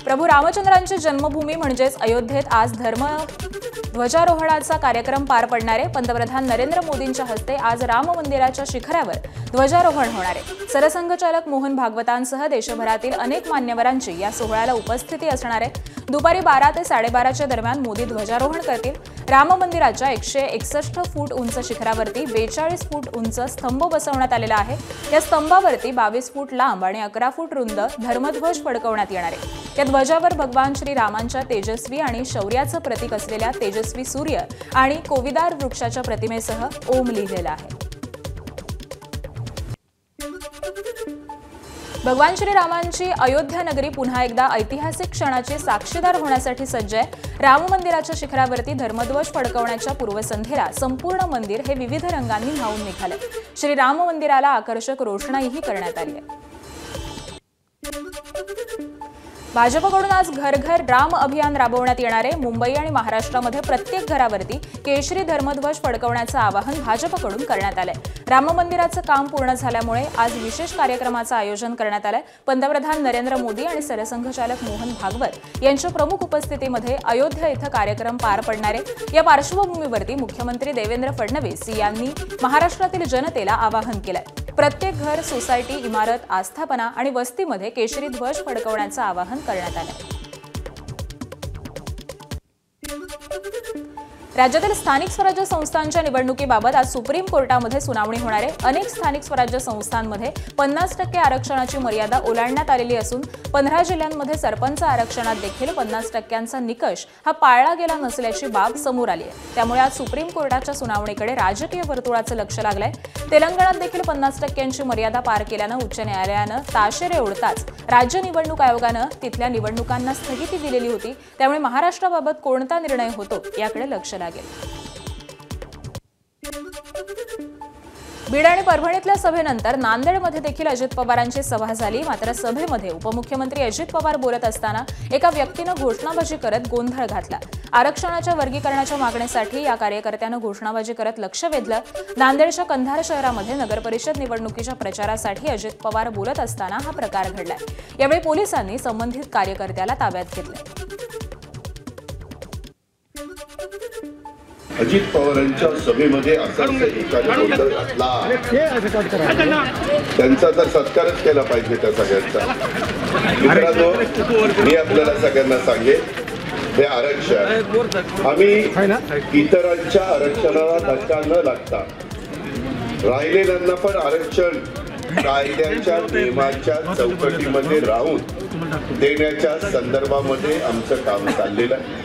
प्रभू रामचंद्रांची जन्मभूमी म्हणजेच अयोध्येत आज ध्वजारोहणाचा कार्यक्रम पार पडणार आहे। पंतप्रधान नरेंद्र मोदींच्या हस्ते आज राम मंदिराच्या शिखरावर ध्वजारोहण होणार आहे। सरसंघचालक मोहन भागवतांसह देशभरातील अनेक मान्यवरांची या सोहळ्याला उपस्थिती असणार आहे। दुपारी 12 ते 12:30च्या दरम्यान मोदी ध्वजारोहण करतील। राम मंदिराच्या 161 फूट उंच शिखरावरती 42 फूट उंच स्तंभ बसवण्यात आलेला आहे। या स्तंभावरती 22 फूट लांब आणि 11 फूट रुंद धर्मध्वज फडकवण्यात येणार आहे। या ध्वजावर भगवान श्रीरामांच्या तेजस्वी आणि शौर्याचं प्रतीक असलेल्या तेजस्वी सूर्य आणि कोविदार वृक्षाच्या प्रतिमेसह ओम लिहिलेलं आहे। भगवान श्रीरामांची अयोध्या नगरी पुन्हा एकदा ऐतिहासिक क्षणाची साक्षीदार होण्यासाठी सज्ज आहे। राम मंदिराच्या शिखरावरती धर्मध्वज फडकवण्याच्या पूर्वसंध्येला संपूर्ण मंदिर हे विविध रंगांनी न्हाऊन निघाले। श्रीराम मंदिराला आकर्षक रोषणाईही करण्यात आली आहे। भाजपकडून आज घर घर राम अभियान राबवण्यात येणार आहे। मुंबई आणि महाराष्ट्रामध्ये प्रत्येक घरावरती केशरी धर्मध्वज फडकवण्याचं आवाहन भाजपकडून करण्यात आलंय। राम मंदिराचं काम पूर्ण झाल्यामुळे आज विशेष कार्यक्रमाचं आयोजन करण्यात आलंय। पंतप्रधान नरेंद्र मोदी आणि सरसंघचालक मोहन भागवत यांच्या प्रमुख उपस्थितीमध्ये अयोध्या इथं कार्यक्रम पार पडणार आहे। या पार्श्वभूमीवरती मुख्यमंत्री देवेंद्र फडणवीस यांनी महाराष्ट्रातील जनतेला आवाहन केलंय। प्रत्येक घर, सोसायटी, इमारत, आस्थापना आणि वस्तीमध्ये केशरी ध्वज फडकवण्याचं आवाहन करण्यात आलं। राज्यातील स्थानिक स्वराज्य संस्थांच्या निवडणुकीबाबत आज सुप्रीम कोर्टामध्ये सुनावणी होणार आहे। अनेक स्थानिक स्वराज्य संस्थांमध्ये 50% आरक्षणाची मर्यादा ओलांडण्यात आलेली असून 15 जिल्ह्यांमध्ये सरपंच आरक्षणात देखील 50%चा निकष हा पाळला गेला नसल्याची बाब समोर आली आहे। त्यामुळे आज सुप्रीम कोर्टाच्या सुनावणीकडे राजकीय वर्तुळाचं लक्ष लागलंय। तेलंगणात देखील 50%ची मर्यादा पार केल्यानं उच्च न्यायालयानं ताशेरे ओढताच राज्य निवडणूक आयोगानं तिथल्या निवडणुकांना स्थगिती दिलेली होती। त्यामुळे महाराष्ट्राबाबत कोणता निर्णय होतो याकडे लक्ष लागेल। बीड आणि परभणीतल्या सभेनंतर नांदेडमध्ये देखील अजित पवारांची सभा झाली। मात्र सभेमध्ये उपमुख्यमंत्री अजित पवार बोलत असताना एका व्यक्तीनं घोषणाबाजी करत गोंधळ घातला। आरक्षणाच्या वर्गीकरणाच्या मागणीसाठी या कार्यकर्त्यानं घोषणाबाजी करत लक्ष वेधलं। नांदेडच्या कंधार शहरामध्ये नगरपरिषद निवडणुकीच्या प्रचारासाठी अजित पवार बोलत असताना हा प्रकार घडलाय। यावेळी पोलिसांनी संबंधित कार्यकर्त्याला ताब्यात घेतले। अजित पवारांच्या सभेमध्ये असाच एकाने गोंधळ घातला, त्यांचा तर सत्कारच केला पाहिजे त्या सगळ्यांचा। मित्रांनो, मी आपल्याला सगळ्यांना सांगेन, हे आरक्षण आम्ही इतरांच्या आरक्षणाला धक्का न लागता राहिलेल्यांना पण आरक्षण कायद्याच्या नियमाच्या चौकटीमध्ये राहून देण्याच्या संदर्भामध्ये आमचं काम चाललेलं आहे।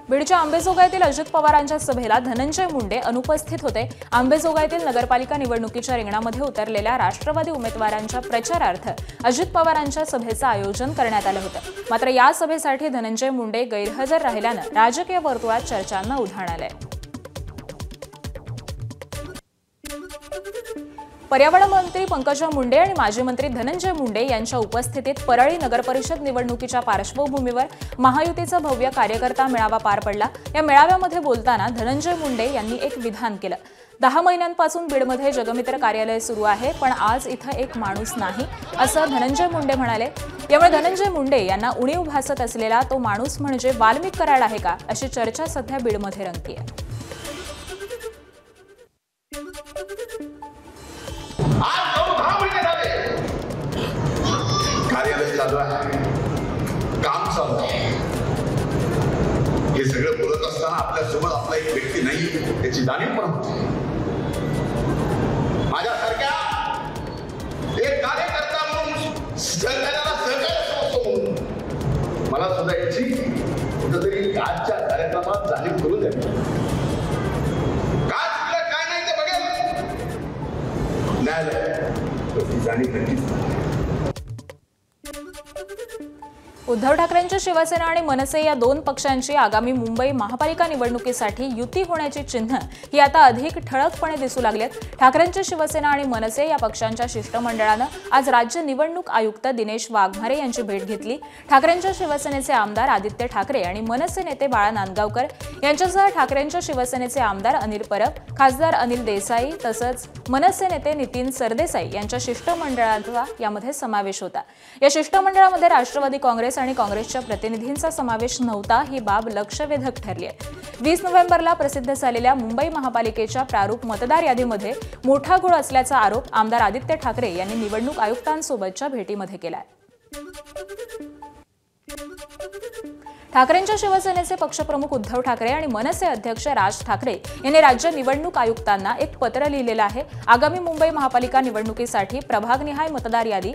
बीडच्या अंबेजोगाईतील अजित पवारांच्या सभेला धनंजय मुंडे अनुपस्थित होते। अंबेजोगाईतील नगरपालिका निवडणुकीच्या रिंगणामध्ये उतरलेल्या राष्ट्रवादी उमेदवारांच्या प्रचारार्थ अजित पवारांच्या सभेचं आयोजन करण्यात आलं होतं। मात्र या सभेसाठी धनंजय मुंडे गैरहजर राहिल्यानं राजकीय वर्तुळात चर्चांना उधाण आलंय। पर्यावरण मंत्री पंकजा मुंडे आणि माजी मंत्री धनंजय मुंडे यांच्या उपस्थितीत परळी नगरपरिषद निवडणुकीच्या पार्श्वभूमीवर महायुतीचा भव्य कार्यकर्ता मेळावा पार पडला। या मेळाव्यामध्ये बोलताना धनंजय मुंडे यांनी एक विधान केलं। 10 महिन्यांपासून बीडमध्ये जगमित्र कार्यालय सुरू आहे, पण आज इथं एक माणूस नाही, असं धनंजय मुंडे म्हणाले। यामुळे धनंजय मुंडे यांना उणीव भासत असलेला तो माणूस म्हणजे वाल्मिक कराड आहे का, अशी चर्चा सध्या बीडमध्ये रंगतीये। कार्यालय चालू आहे, काम चालू आहे। हे सगळं बोलत असताना आपल्यासोबत आपला एक व्यक्ती नाही त्याची जाणीव पण होती। माझ्यासारख्या एक कार्यकर्ता म्हणून सहकार्याला सहकार्य म्हणून मला सुद्धा याची कुठेतरी आजच्या कार्यक्रमात जाणीव करून द्या। काय चुकलं काय नाही ते बघेल न्यायालय, जाणीव नक्कीच। उद्धव ठाकरेंची शिवसेना आणि मनसे या दोन पक्षांची आगामी मुंबई महापालिका निवडणुकीसाठी युती होण्याची चिन्ह ही आता अधिक ठळकपणे दिसू लागलेत। ठाकरेंची शिवसेना आणि मनसे या पक्षांच्या शिष्टमंडळानं आज राज्य निवडणूक आयुक्त दिनेश वाघमारे यांची भेट घेतली। ठाकरेंच्या शिवसेनेचे आमदार आदित्य ठाकरे आणि मनसे नेते बाळा नांदगावकर यांच्यासह ठाकरेंच्या शिवसेनेचे आमदार अनिल परब, खासदार अनिल देसाई तसंच मनसे नेते नितीन सरदेसाई यांच्या शिष्टमंडळाचा यामध्ये समावेश होता। या शिष्टमंडळामध्ये राष्ट्रवादी काँग्रेस आणि काँग्रेसच्या प्रतिनिधींचा समावेश नव्हता, ही बाब लक्षवेधक ठरली आहे। 20 नोव्हेंबरला प्रसिद्ध झालेल्या मुंबई महापालिकेच्या प्रारूप मतदार यादीमध्ये मोठा घोळ असल्याचा आरोप आमदार आदित्य ठाकरे यांनी निवडणूक आयुक्तांसोबतच्या भेटीमध्ये केलाय। ठाकरेंच्या शिवसेनेचे पक्षप्रमुख उद्धव ठाकरे आणि मनसे अध्यक्ष राज ठाकरे यांनी राज्य निवडणूक आयुक्तांना एक पत्र लिहिलेलं आहे। आगामी मुंबई महापालिका निवडणुकीसाठी प्रभागनिहाय मतदार यादी,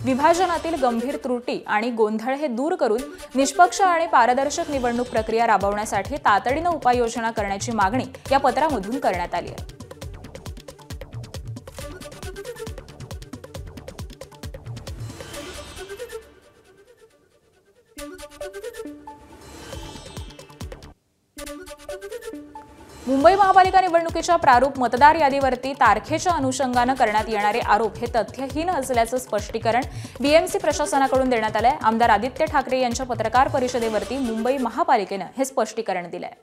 विभाजनातील गंभीर त्रुटी आणि गोंधळ हे दूर करून निष्पक्ष आणि पारदर्शक निवडणूक प्रक्रिया राबवण्यासाठी तातडीनं उपाययोजना करण्याची मागणी या पत्रामधून करण्यात आली आहे। मुंबई महापालिका निवडणुकीच्या प्रारूप मतदार यादीवरती तारखेच्या अनुषंगानं करण्यात येणारे आरोप हे तथ्यहीन असल्याचं स्पष्टीकरण बीएमसी प्रशासनाकडून देण्यात आलंय। आमदार आदित्य ठाकरे यांच्या पत्रकार परिषदेवरती मुंबई महापालिकेनं हे स्पष्टीकरण दिलंय।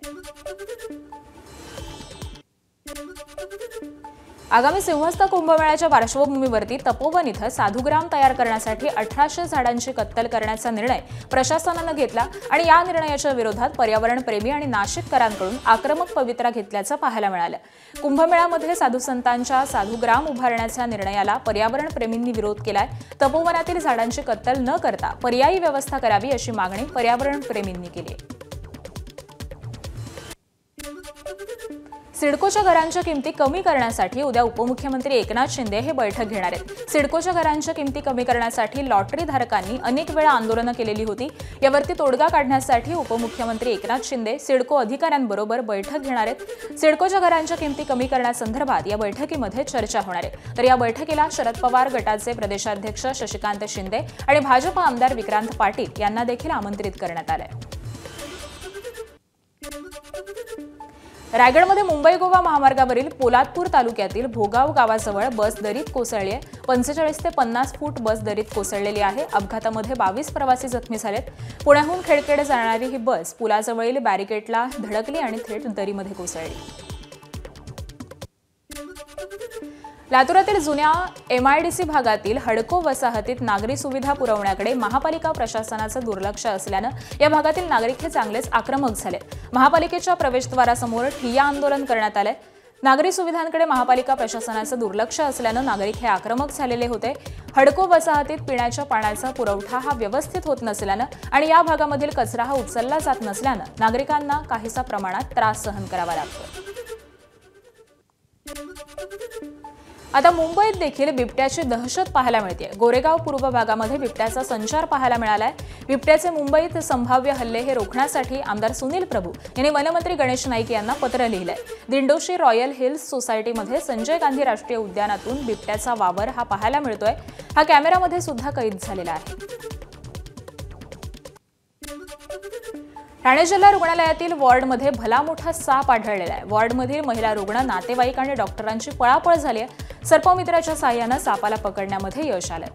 आगामी सिंहस्थ कुंभमेळ्याच्या पार्श्वभूमीवरती तपोवन इथं साधुग्राम तयार करण्यासाठी 1800 झाडांची कत्तल करण्याचा निर्णय प्रशासनानं घेतला आणि या निर्णयाच्या विरोधात पर्यावरणप्रेमी आणि नाशिककरांकडून आक्रमक पवित्रा घेतल्याचं पाहायला मिळालं। कुंभमेळ्यामध्ये साधुसंतांच्या साधुग्राम उभारण्याच्या निर्णयाला पर्यावरणप्रेमींनी विरोध केलाय। तपोवनातील झाडांची कत्तल न करता पर्यायी व्यवस्था करावी अशी मागणी पर्यावरणप्रेमींनी केली आहे। सिडकोच्या घरांच्या किमती कमी करण्यासाठी उद्या उपमुख्यमंत्री एकनाथ शिंदे हे बैठक घेणार आहेत। सिडकोच्या घरांच्या किमती कमी करण्यासाठी लॉटरी धारकांनी अनेक वेळा आंदोलनं केलेली होती, यावरती तोडगा काढण्यासाठी उपमुख्यमंत्री एकनाथ शिंदे सिडको अधिकाऱ्यांबरोबर बैठक घेणार आहेत। सिडकोच्या घरांच्या किमती कमी करण्यासंदर्भात या बैठकीमध्ये चर्चा होणार आहे। तर या बैठकीला शरद पवार गटाचे प्रदेशाध्यक्ष शशिकांत शिंदे आणि भाजप आमदार विक्रांत पाटील यांना देखील आमंत्रित करण्यात आले आहे। रायगडमध्ये मुंबई गोवा महामार्गावरील पोलादपूर तालुक्यातील भोगाव गावाजवळ बस दरीत कोसळली आहे। 45 ते 50 फूट बस दरीत कोसळलेली आहे। अपघातामध्ये 22 प्रवासी जखमी झालेत। पुण्याहून खेडकडे जाणारी ही बस पुलाजवळील बॅरिकेडला धडकली आणि थेट दरीमध्ये कोसळली। लातूरातील जुन्या MIDC भागातील हडको वसाहतीत नागरी सुविधा पुरवण्याकडे महापालिका प्रशासनाचं दुर्लक्ष असल्यानं या भागातील नागरिक हे चांगलेच आक्रमक झाले। महापालिकेच्या प्रवेशद्वारासमोर ठिय्या आंदोलन करण्यात आले। नागरी सुविधांकडे महापालिका प्रशासनाचं दुर्लक्ष असल्यानं नागरिक हे आक्रमक झालेले होते। हडको वसाहतीत पिण्याच्या पाण्याचा पुरवठा हा व्यवस्थित होत नसल्यानं आणि या भागामधील कचरा हा उचलला जात नसल्यानं नागरिकांना काहीसा प्रमाणात त्रास सहन करावा लागतो। आता मुंबईत देखील बिबट्याची दहशत पाहायला मिळते। गोरेगाव पूर्व भागामध्ये बिबट्याचा संचार पाहायला मिळालाय। बिबट्याचे मुंबईत संभाव्य हल्ले हे रोखण्यासाठी आमदार सुनील प्रभू यांनी वनमंत्री गणेश नाईक यांना पत्र लिहिलंय। दिंडोशी रॉयल हिल्स सोसायटीमध्ये संजय गांधी राष्ट्रीय उद्यानातून बिबट्याचा वावर हा पाहायला मिळतोय। हा कॅमेरामध्ये सुद्धा कैद झालेला आहे। ठाणे जिल्हा रुग्णालयातील वॉर्डमध्ये भला मोठा साप आढळलेला आहे। वॉर्डमधील महिला रुग्ण, नातेवाईक आणि डॉक्टरांची पळापळ झाली आहे। सर्पमित्राच्या साहाय्यानं सापाला पकडण्यामध्ये यश आलं।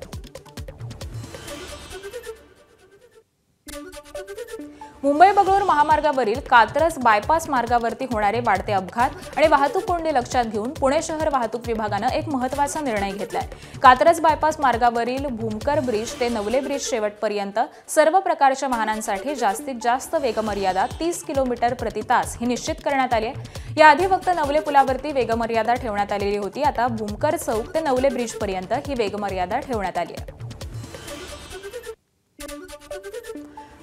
मुंबई बंगळूर महामार्गावरील कात्रज बायपास मार्गावरती होणारे वाढते अपघात आणि वाहतूक कोंडी लक्षात घेऊन पुणे शहर वाहतूक विभागानं एक महत्त्वाचा निर्णय घेतलाय। कात्रज बायपास मार्गावरील भूमकर ब्रिज ते नवले ब्रिज शेवटपर्यंत सर्व प्रकारच्या वाहनांसाठी जास्तीत जास्त वेगमर्यादा 30 किलोमीटर प्रति तास ही निश्चित करण्यात आली आहे। याआधी फक्त नवले पुलावरती वेगमर्यादा ठेवण्यात आलेली होती। आता भूमकर चौक ते नवले ब्रिज पर्यंत ही वेगमर्यादा ठेवण्यात आली आहे।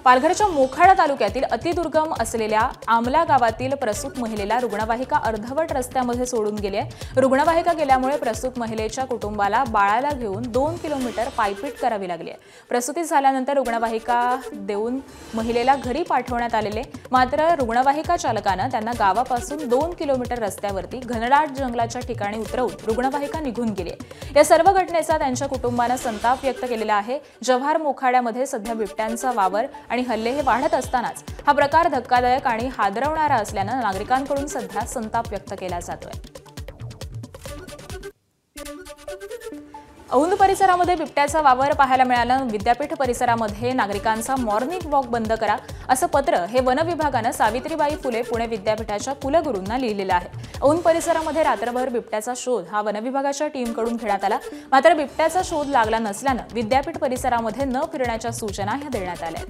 पालघरच्या मोखाडा तालुक्यातील अतिदुर्गम असलेल्या आमला गावातील प्रसूत महिलेला रुग्णवाहिका अर्धवट रस्त्यामध्ये सोडून गेली आहे। रुग्णवाहिका गेल्यामुळे प्रसूत महिलेच्या कुटुंबाला बाळाला घेऊन 2 किलोमीटर पायपीट करावी लागली आहे। प्रसूती झाल्यानंतर रुग्णवाहिका देऊन महिलेला घरी पाठवण्यात आलेले, मात्र रुग्णवाहिका चालकानं त्यांना गावापासून 2 किलोमीटर रस्त्यावरती घनदाट जंगलाच्या ठिकाणी उतरवून रुग्णवाहिका निघून गेली आहे। या सर्व घटनेचा त्यांच्या कुटुंबानं संताप व्यक्त केलेला आहे। जव्हार मोखाड्यामध्ये सध्या बिबट्यांचा वावर आणि हल्ले हे वाढत असतानाच हा प्रकार धक्कादायक आणि हादरवणारा असल्यानं नागरिकांकडून सध्या संताप व्यक्त केला जातोय। औंध परिसरामध्ये बिबट्याचा वावर पाहायला मिळालं। विद्यापीठ परिसरामध्ये नागरिकांचा मॉर्निंग वॉक बंद करा असं पत्र हे वन विभागानं सावित्रीबाई फुले पुणे विद्यापीठाच्या कुलगुरूंना लिहिलेलं आहे। औंध परिसरामध्ये रात्रभर बिबट्याचा शोध हा वन विभागाच्या टीमकडून घेण्यात आला, मात्र बिबट्याचा शोध लागला नसल्यानं विद्यापीठ परिसरामध्ये न फिरण्याच्या सूचना ह्या देण्यात आल्या।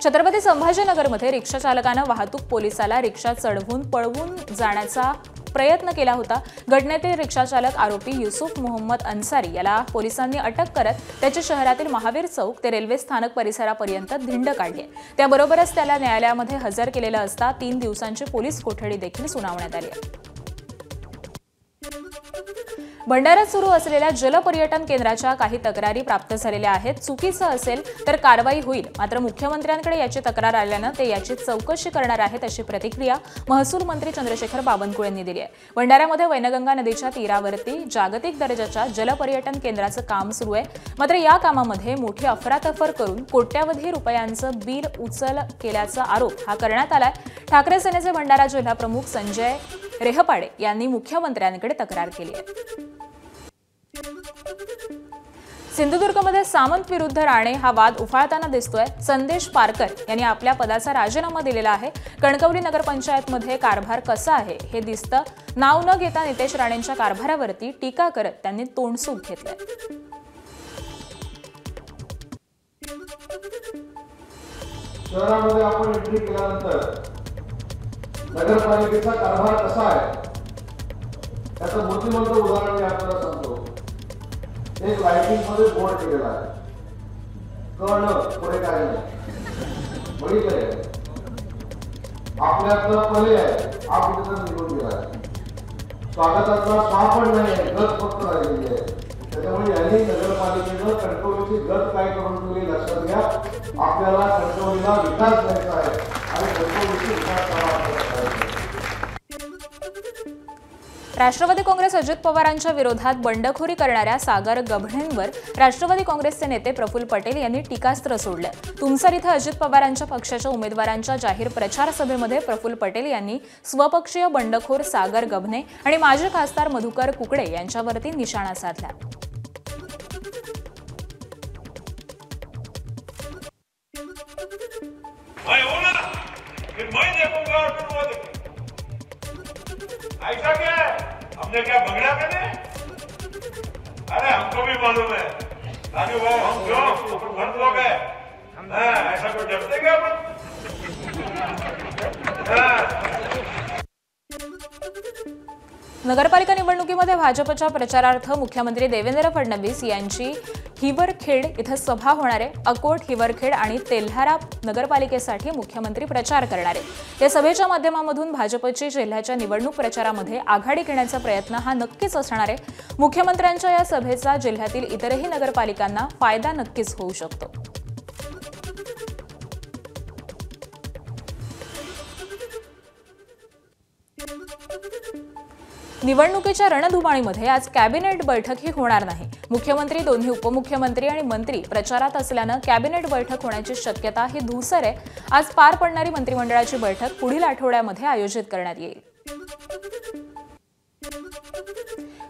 छत्रपती संभाजीनगरमध्ये रिक्षा चालकानं वाहतूक पोलिसाला रिक्षा चढवून पळवून जाण्याचा प्रयत्न केला होता। घटनेतील रिक्षा चालक आरोपी युसुफ मोहम्मद अन्सारी याला पोलिसांनी अटक करत त्याच्या शहरातील महावीर चौक ते रेल्वे स्थानक परिसरापर्यंत धिंड काढली। त्याबरोबरच त्याला न्यायालयामध्ये हजर केलेलं असता 3 दिवसांची पोलीस कोठडी देखील सुनावण्यात आली आहे। भंडाऱ्यात सुरू असलेल्या जलपर्यटन केंद्राच्या काही तक्रारी प्राप्त झालेल्या आहेत। चुकीचं असेल तर कारवाई होईल, मात्र मुख्यमंत्र्यांकडे याची तक्रार आल्यानं ते याची चौकशी करणार आहेत अशी प्रतिक्रिया महसूल मंत्री चंद्रशेखर बावनकुळे यांनी दिली आहे। भंडाऱ्यामध्ये वैनगंगा नदीच्या तीरावरती जागतिक दर्जाच्या जलपर्यटन केंद्राचं काम सुरू आहे, मात्र या कामामध्ये मोठी अफरातफर करून कोट्यावधी रुपयांचं बिल उचल केल्याचा आरोप हा करण्यात आलाय। ठाकरे सेनेचे भंडारा जिल्हा प्रमुख संजय रेहपाडे यांनी मुख्यमंत्र्यांकडे तक्रार केली आहे। सिंधुदुर्गमध्ये सामंत विरुद्ध राणे हा वाद उफाळताना दिसतोय। संदेश पारकर यांनी आपल्या पदाचा राजीनामा दिलेला आहे। कणकवली नगरपंचायतमध्ये कारभार कसा आहे हे दिसतं। नाव न घेता नितेश राणेंच्या कारभारावरती टीका करत त्यांनी तोंडसूक घेतलंय। शहरामध्ये आपण एंट्री केल्यानंतर नगरपालिकेचा कारभार कसा आहे त्याचं मूर्तिमंत उदाहरण मी आपल्याला सांगतो। एक लाइटिंग मध्ये बोर्ड केलेला आहे, कर्ण पुढे काय नाही बघितलंय। आपल्यातला पले आहे, आप तिथं निघून गेला आहे। स्वागताचा स्वाहा पण नाही आहे, गत फक्त राहिलेली आहे। त्याच्यामुळे यांनी नगरपालिकेनं कणकवलीची गत काय करून ठेवली लक्षात घ्या। आपल्याला कणकवलीला विकास द्यायचा आहे आणि कणकवलीची विकास करायचा आहे। राष्ट्रवादी काँग्रेस अजित पवारांच्या विरोधात बंडखोरी करणाऱ्या सागर गभणेंवर राष्ट्रवादी काँग्रेसचे नेते प्रफुल्ल पटेल यांनी टीकास्त्र सोडलं। तुमसर इथं अजित पवारांच्या पक्षाच्या उमेदवारांच्या जाहीर प्रचार सभेमध्ये प्रफुल्ल पटेल यांनी स्वपक्षीय बंडखोर सागर गभणे आणि माजी खासदार मधुकर कुकडे यांच्यावरती निशाणा साधला। ऐसा क्या है? हमने क्या भगड़ा करे? अरे हमको भी मालूम है, राजू भाई हम क्यों भक्त लोग हैं, ऐसा कोई डरते क्या अपन? नगरपालिका निवडणुकीमध्ये भाजपच्या प्रचारार्थ मुख्यमंत्री देवेंद्र फडणवीस यांची हिवरखेड इथं सभा होणार आहे। अकोट, हिवरखेड आणि तेल्हारा नगरपालिकेसाठी मुख्यमंत्री प्रचार करणार आहेत। या सभेच्या माध्यमामधून भाजपची जिल्ह्याच्या निवडणूक प्रचारामध्ये आघाडी घेण्याचा प्रयत्न हा नक्कीच असणार आहे। मुख्यमंत्र्यांच्या या सभेचा जिल्ह्यातील इतरही नगरपालिकांना फायदा नक्कीच होऊ शकतो। निवडणुकीच्या रणधुमाळीमध्ये आज कॅबिनेट बैठकही होणार नाही। मुख्यमंत्री, दोन्ही उपमुख्यमंत्री आणि मंत्री प्रचारात असल्यानं कॅबिनेट बैठक होण्याची शक्यता ही धूसर आहे। आज पार पडणारी मंत्रिमंडळाची बैठक पुढील आठवड्यामध्ये आयोजित करण्यात येईल।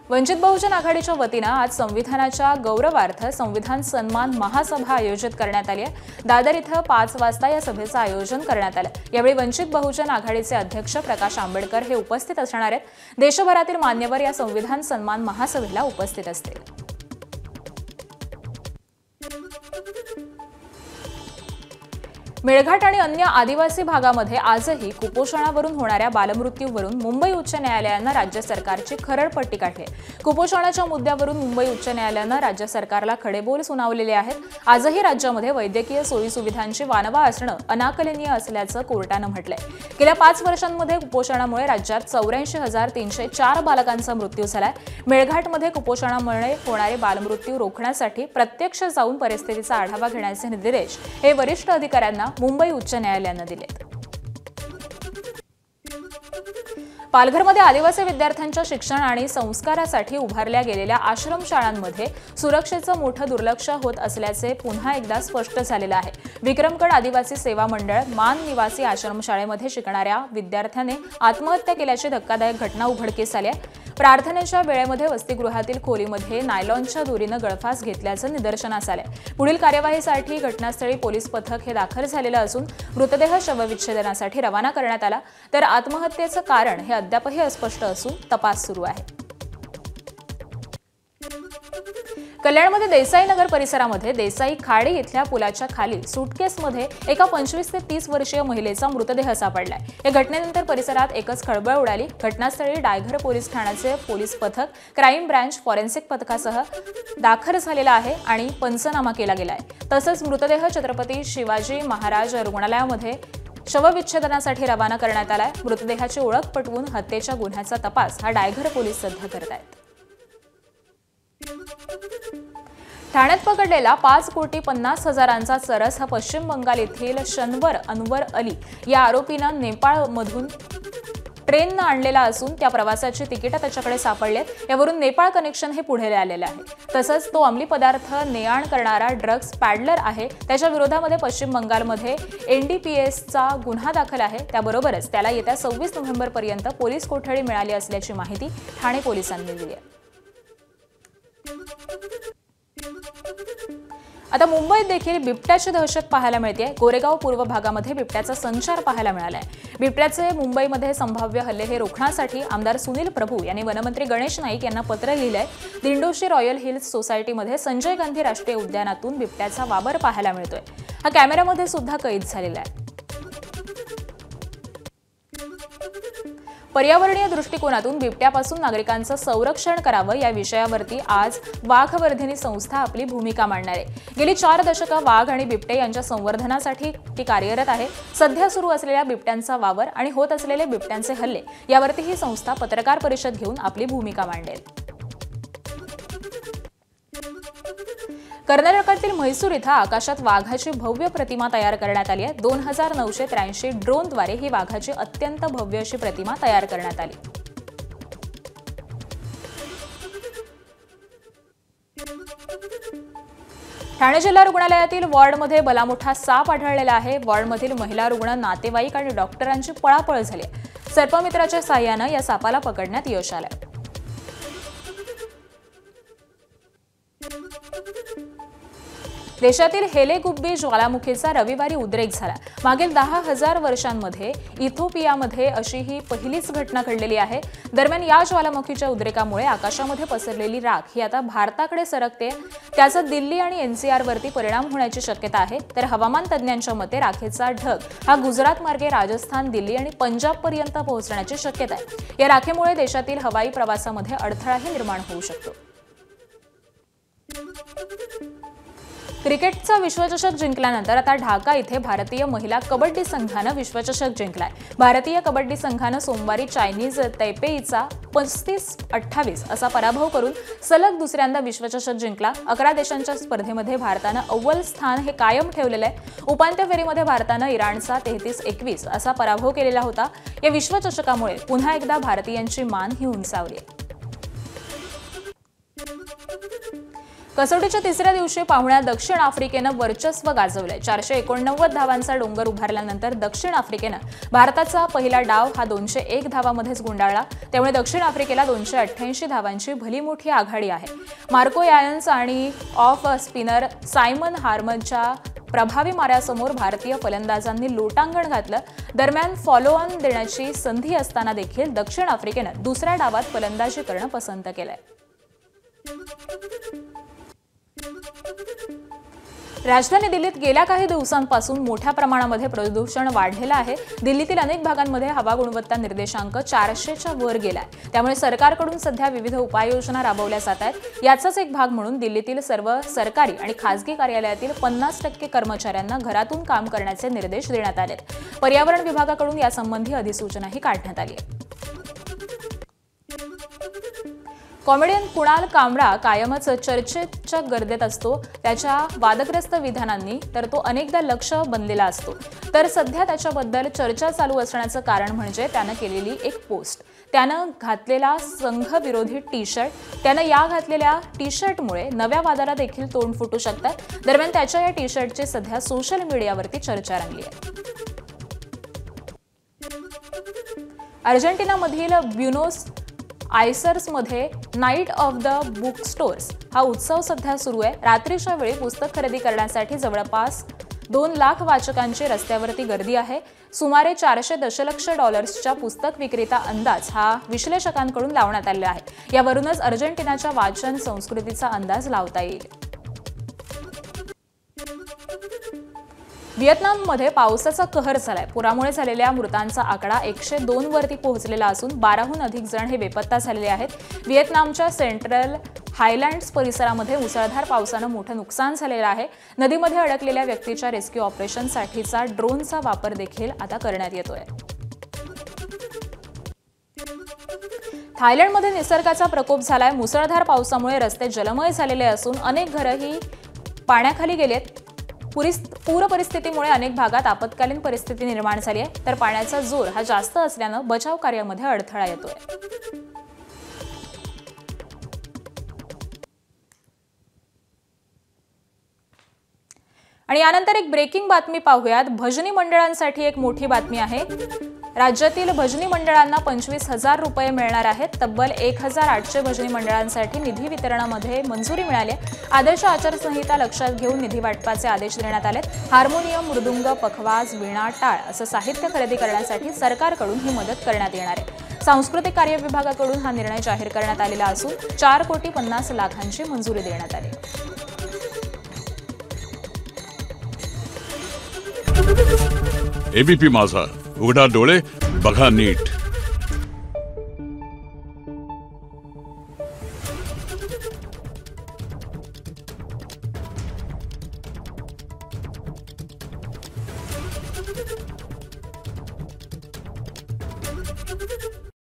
वंचित बहुजन आघाडीच्या वतीनं आज संविधानाच्या गौरवार्थ संविधान सन्मान महासभा आयोजित करण्यात आली आहे। दादर इथं 5 वाजता या सभेचं आयोजन करण्यात आलं। यावेळी वंचित बहुजन आघाडीचे अध्यक्ष प्रकाश आंबेडकर हे उपस्थित असणार आहेत। देशभरातील मान्यवर या संविधान सन्मान महासभेला उपस्थित असतील। मेळघाट आणि अन्य आदिवासी भागामध्ये आजही कुपोषणावरून होणाऱ्या बालमृत्यूवरून मुंबई उच्च न्यायालयानं राज्य सरकारची खरडपट्टी काढली. कुपोषणाच्या मुद्द्यावरून मुंबई उच्च न्यायालयानं राज्य सरकारला खडेबोल सुनावलेले आहेत. आजही राज्यामध्ये वैद्यकीय सोयीसुविधांची वानवा असणं अनाकलनीय असल्याचं कोर्टानं म्हटलंय. गेल्या 5 वर्षांमध्ये कुपोषणामुळे राज्यात 84,304 बालकांचा मृत्यू झालाय. मेळघाटमध्ये कुपोषणामुळे होणारे बालमृत्यू रोखण्यासाठी प्रत्यक्ष जाऊन परिस्थितीचा आढावा घेण्याचे निर्देश हे वरिष्ठ अधिकाऱ्यांना मुंबई उच्च न्यायालयानं दिलेत. पालघरमध्ये आदिवासी विद्यार्थ्यांच्या शिक्षण आणि संस्कारासाठी उभारल्या गेलेल्या आश्रमशाळांमध्ये सुरक्षेचं मोठं दुर्लक्ष होत असल्याचे पुन्हा एकदा स्पष्ट झालेलं आहे. विक्रमगड आदिवासी सेवा मंडळ मान निवासी आश्रमशाळेमध्ये शिकणाऱ्या विद्यार्थ्याने आत्महत्या केल्याची धक्कादायक घटना उघडकीस आली आहे. प्रार्थनेच्या वेळेमध्ये वसतिगृहातील खोलीमध्ये नायलॉनच्या दोरीनं गळफास घेतल्याचं निदर्शनास आलंय. पुढील कार्यवाहीसाठी घटनास्थळी पोलीस पथक हे दाखल झालेलं असून मृतदेह शवविच्छेदनासाठी रवाना करण्यात आला. तर आत्महत्येचं कारण हे अद्यापही अस्पष्ट असून तपास सुरू आहे. कल्याणमध्ये देसाई नगर परिसरामध्ये देसाई खाडी इथल्या पुलाच्या खाली सुटकेसमध्ये एका 25 ते 30 वर्षीय महिलेचा मृतदेह सापडलाय. या घटनेनंतर परिसरात एकच खळबळ उडाली. घटनास्थळी डायघर पोलीस ठाण्याचे पोलीस पथक, क्राईम ब्रँच, फॉरेन्सिक पथकासह दाखल झालेला आहे आणि पंचनामा केला गेलाय. तसंच मृतदेह छत्रपती शिवाजी महाराज रुग्णालयामध्ये शवविच्छेदनासाठी रवाना करण्यात आलाय. मृतदेहाची ओळख पटवून हत्येच्या गुन्ह्याचा तपास हा डायघर पोलीस सध्या करत आहेत. ठाण्यात पकडलेला 5,50,00,000चा चरस हा पश्चिम बंगाल येथील शनवर अनवर अली या आरोपीनं नेपाळमधून ट्रेननं आणलेला असून त्या प्रवासाची तिकीटं त्याच्याकडे सापडलेत. यावरून नेपाळ कनेक्शन हे पुढे आलेलं आहे. तसंच तो अंमली पदार्थ ने-आण करणारा ड्रग्ज पॅडलर आहे. त्याच्या विरोधामध्ये पश्चिम बंगालमध्ये NDPSचा गुन्हा दाखल आहे. त्याबरोबरच त्याला येत्या 26 नोव्हेंबरपर्यंत पोलीस कोठडी मिळाली असल्याची माहिती ठाणे पोलिसांनी दिली आहे. आता मुंबईत देखील बिबट्याची दहशत पाहायला मिळते. गोरेगाव पूर्व भागामध्ये बिबट्याचा संचार पाहायला मिळालाय. बिबट्याचे मुंबईमध्ये संभाव्य हल्ले हे रोखण्यासाठी आमदार सुनील प्रभू यांनी वनमंत्री गणेश नाईक यांना पत्र लिहिलंय. दिंडोशी रॉयल हिल्स सोसायटीमध्ये संजय गांधी राष्ट्रीय उद्यानातून बिबट्याचा वावर पाहायला मिळतोय. हा कॅमेऱ्यामध्ये सुद्धा कैद झालेला आहे. पर्यावरणीय दृष्टिकोनातून बिबट्यापासून नागरिकांचं संरक्षण करावं या विषयावरती आज वाघवर्धिनी संस्था आपली भूमिका मांडणार आहे. गेली 4 दशकं वाघ आणि बिबटे यांच्या संवर्धनासाठी ती कार्यरत आहे. सध्या सुरू असलेल्या बिबट्यांचा वावर आणि होत असलेले बिबट्यांचे हल्ले यावरती ही संस्था पत्रकार परिषद घेऊन आपली भूमिका मांडेल. कर्नाटकातील म्हैसूर इथं आकाशात वाघाची भव्य प्रतिमा तयार करण्यात आली आहे. 2,983 ड्रोनद्वारे ही वाघाची अत्यंत भव्य अशी प्रतिमा तयार करण्यात आली. ठाणे जिल्हा रुग्णालयातील वॉर्डमध्ये भलामोठा साप आढळलेला आहे. वॉर्डमधील महिला रुग्ण, नातेवाईक आणि डॉक्टरांची पळापळ झाली. सर्पमित्राच्या साहाय्यानं या सापाला पकडण्यात यश आलंय. देशातील हेलेगुब्बी ज्वालामुखीचा रविवारी उद्रेक झाला. मागील 10,000 वर्षांमध्ये इथिओपियामध्ये अशी ही पहिलीच घटना घडलेली आहे. दरम्यान या ज्वालामुखीच्या उद्रेकामुळे आकाशामध्ये पसरलेली राख ही आता भारताकडे सरकते. त्याचा दिल्ली आणि NCR वरती परिणाम होण्याची शक्यता आहे. तर हवामान तज्ज्ञांच्या मते राखेचा ढग हा गुजरात मार्गे राजस्थान, दिल्ली आणि पंजाब पर्यंत पोहोचण्याची शक्यता आहे. या राखेमुळे देशातील हवाई प्रवासामध्ये अडथळाही निर्माण होऊ शकतो. क्रिकेटचा विश्वचषक जिंकल्यानंतर आता ढाका इथे भारतीय महिला कबड्डी संघानं विश्वचषक जिंकलाय. भारतीय कबड्डी संघानं सोमवारी चायनीज तैपेईचा 35-28 असा पराभव करून सलग दुसऱ्यांदा विश्वचषक जिंकला. 11 देशांच्या स्पर्धेमध्ये भारतानं अव्वल स्थान हे कायम ठेवलेलं आहे. उपांत्य फेरीमध्ये भारतानं इराणचा 33-21 असा पराभव केलेला होता. या विश्वचषकामुळे पुन्हा एकदा भारतीयांची मान ही उंचावली. कसोटीच्या तिसऱ्या दिवशी पाहुण्या दक्षिण आफ्रिकेनं वर्चस्व गाजवलंय. 489 धावांचा डोंगर उभारल्यानंतर दक्षिण आफ्रिकेनं भारताचा पहिला डाव हा 201 धावांमध्येच गुंडाळला. त्यामुळे दक्षिण आफ्रिकेला 288 धावांची भली मोठी आघाडी आहे. मार्को यायन्स आणि ऑफ स्पिनर सायमन हार्मनच्या प्रभावी माऱ्यासमोर भारतीय फलंदाजांनी लोटांगण घातलं. दरम्यान फॉलो ऑन देण्याची संधी असताना देखील दक्षिण आफ्रिकेनं दुसऱ्या डावात फलंदाजी करणं पसंत केलंय. राजधानी दिल्लीत गेल्या काही दिवसांपासून मोठ्या प्रमाणामध्ये प्रदूषण वाढलेलं आहे. दिल्लीतील अनेक भागांमध्ये हवा गुणवत्ता निर्देशांक 400च्या वर गेलाय. त्यामुळे सरकारकडून सध्या विविध उपाययोजना राबवल्या जात आहेत. याचाच एक भाग म्हणून दिल्लीतील सर्व सरकारी आणि खासगी कार्यालयातील 50% कर्मचाऱ्यांना घरातून काम करण्याचे निर्देश देण्यात आलेत. पर्यावरण विभागाकडून यासंबंधी अधिसूचनाही काढण्यात आली आहे. कॉमेडियन कुणाल कामरा कायमच चर्चेच्या गर्दीत असतो. त्याच्या वादग्रस्त विधानांनी तर तो अनेकदा लक्ष बनलेला असतो. तर सध्या त्याच्याबद्दल चर्चा चालू असण्याचं कारण म्हणजे त्यानं केलेली एक पोस्ट. त्यानं घातलेला संघविरोधी टी शर्ट. त्यानं या घातलेल्या टी शर्टमुळे नव्या वादाला देखील तोंड फुटू शकतात. दरम्यान त्याच्या या टी शर्टची सध्या सोशल मीडियावरती चर्चा रंगली आहे. अर्जेंटिनामधील ब्युनोस आयर्समध्ये night of the book stores हा उत्सव सध्या सुरू आहे. रात्रीच्या वेळी पुस्तक खरेदी करण्यासाठी जवळपास 2 लाख वाचकांची रस्त्यावरती गर्दी आहे. सुमारे $400 दशलक्ष पुस्तक विक्रीचा अंदाज हा विश्लेषकांकडून लावण्यात आलेला आहे. यावरूनच अर्जेंटिनाच्या वाचन संस्कृतीचा अंदाज लावता येईल. व्हिएतनाममध्ये पावसाचा कहर झालाय. पुरामुळे झालेल्या मृतांचा आकडा 102 वरती पोहोचलेला असून 12हून अधिक जण हे बेपत्ता झालेले आहेत. व्हिएतनामच्या सेंट्रल हायलँड्स परिसरामध्ये मुसळधार पावसानं मोठं नुकसान झालेलं आहे. नदीमध्ये अडकलेल्या व्यक्तीच्या रेस्क्यू ऑपरेशनसाठीचा ड्रोनचा वापर देखील आता करण्यात येतोय. थायलंडमध्ये निसर्गाचा प्रकोप झालाय. मुसळधार पावसामुळे रस्ते जलमय झालेले असून अनेक घरही पाण्याखाली गेलेत. पूर परिस्थितीमुळे अनेक भागात आपत्कालीन परिस्थिती निर्माण झाली आहे. तर पाण्याचा जोर हा जास्त असल्यानं बचाव कार्यामध्ये अडथळा येतोय. आणि यानंतर एक ब्रेकिंग बातमी पाहूयात. भजनी मंडळांसाठी एक मोठी बातमी आहे. राज्यातील भजनी मंडळांना 25,000 रुपये मिळणार आहेत. तब्बल 1,800 भजनी मंडळांसाठी निधी वितरणामध्ये मंजुरी मिळाली. आदर्श आचारसंहिता लक्षात घेऊन निधी वाटपाचे आदेश देण्यात आलेत. हार्मोनियम, मृदुंग, पखवाज, वीणा, टाळ असं साहित्य खरेदी करण्यासाठी सरकारकडून ही मदत करण्यात येणार आहे. सांस्कृतिक कार्य विभागाकडून हा निर्णय जाहीर करण्यात आलेला असून 4,50,00,000ची मंजुरी देण्यात आली. एबीपी माझा, उघडा डोळे बघा नीट.